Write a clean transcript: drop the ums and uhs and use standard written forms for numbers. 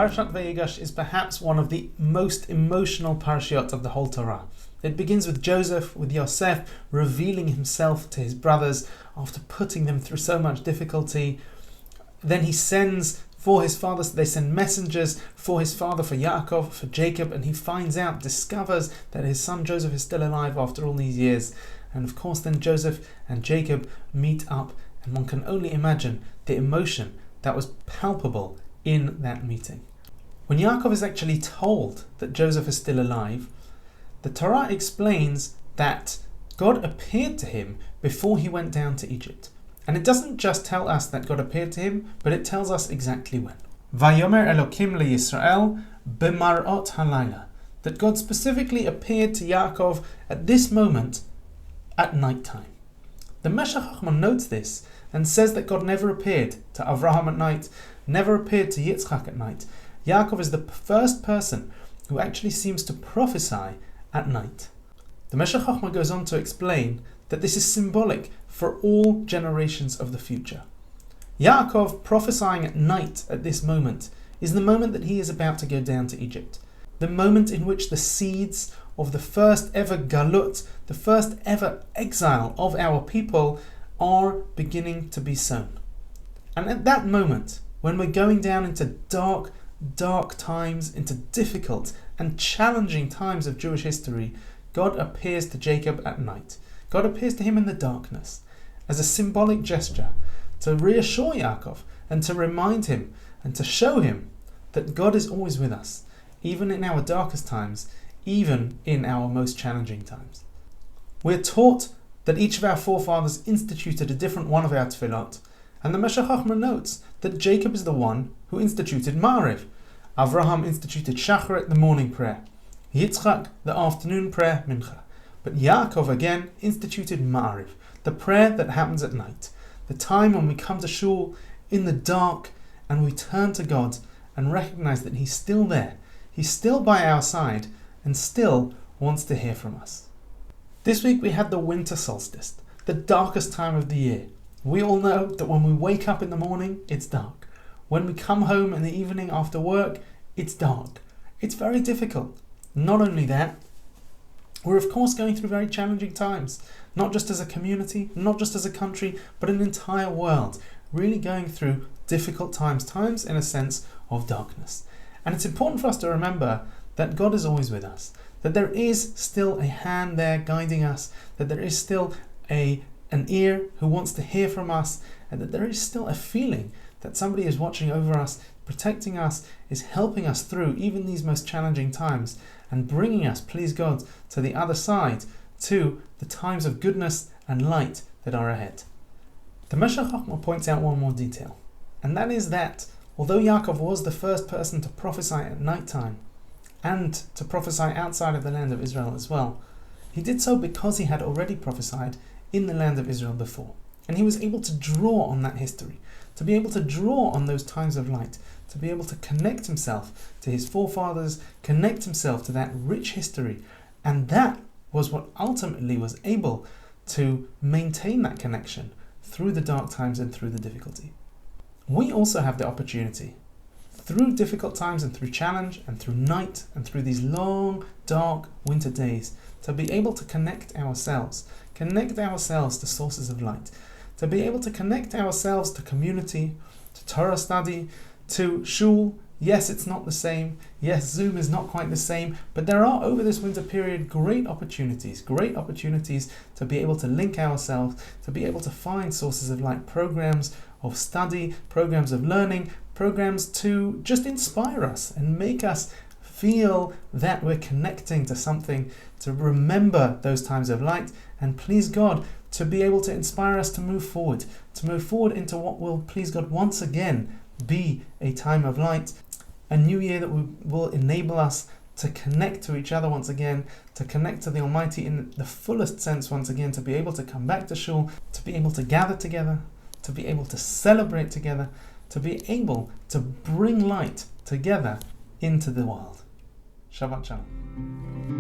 Parashat Vayigash is perhaps one of the most emotional parashiot of the whole Torah. It begins with Joseph, with Yosef, revealing himself to his brothers after putting them through so much difficulty. Then he sends for his father, so they send messengers for his father, for Yaakov, for Jacob, and he finds out, discovers that his son Joseph is still alive after all these years. And of course then Joseph and Jacob meet up, and one can only imagine the emotion that was palpable in that meeting. When Yaakov is actually told that Joseph is still alive, the Torah explains that God appeared to him before he went down to Egypt. And it doesn't just tell us that God appeared to him, but it tells us exactly when. Vayomer Elokim leYisrael b'marot halayla, that God specifically appeared to Yaakov at this moment at night time. The Meshech Chochmah notes this and says that God never appeared to Avraham at night, never appeared to Yitzchak at night. Yaakov is the first person who actually seems to prophesy at night. The Meshech Chochmah goes on to explain that this is symbolic for all generations of the future. Yaakov prophesying at night at this moment is the moment that he is about to go down to Egypt. The moment in which the seeds of the first ever galut, the first ever exile of our people, are beginning to be sown. And at that moment, when we're going down into dark times, into difficult and challenging times of Jewish history, God appears to Jacob at night. God appears to him in the darkness as a symbolic gesture to reassure Yaakov and to remind him and to show him that God is always with us, even in our darkest times, even in our most challenging times. We're taught that each of our forefathers instituted a different one of our tefillot, and the Meshech Chochmah notes that Jacob is the one who instituted Ma'ariv. Avraham instituted Shacharit, the morning prayer. Yitzchak, the afternoon prayer, Mincha. But Yaakov again instituted Ma'ariv, the prayer that happens at night, the time when we come to shul in the dark and we turn to God and recognize that He's still there, He's still by our side and still wants to hear from us. This week we had the winter solstice, the darkest time of the year. We all know that when we wake up in the morning, it's dark. When we come home in the evening after work, it's dark. It's very difficult. Not only that, we're of course going through very challenging times, not just as a community, not just as a country, but an entire world, really going through difficult times in a sense of darkness. And it's important for us to remember that God is always with us, that there is still a hand there guiding us, that there is still an ear who wants to hear from us, and that there is still a feeling that somebody is watching over us, protecting us, is helping us through even these most challenging times, and bringing us, please God, to the other side, to the times of goodness and light that are ahead. The Meshech Chochmah points out one more detail, and that is that although Yaakov was the first person to prophesy at night time, and to prophesy outside of the land of Israel as well, he did so because he had already prophesied in the land of Israel before. And he was able to draw on that history, to be able to draw on those times of light, to be able to connect himself to his forefathers, connect himself to that rich history. And that was what ultimately was able to maintain that connection through the dark times and through the difficulty. We also have the opportunity, through difficult times and through challenge and through night and through these long, dark winter days, to be able to connect ourselves to sources of light, to be able to connect ourselves to community, to Torah study, to shul. Yes, it's not the same. Yes, Zoom is not quite the same, but there are over this winter period great opportunities to be able to link ourselves, to be able to find sources of light, programs of study, programs of learning, programs to just inspire us and make us feel that we're connecting to something, to remember those times of light, and please God, to be able to inspire us to move forward into what will, please God, once again be a time of light, a new year that will enable us to connect to each other once again, to connect to the Almighty in the fullest sense once again, to be able to come back to shul, to be able to gather together, to be able to celebrate together, to be able to bring light together into the world. Shabbat Shalom.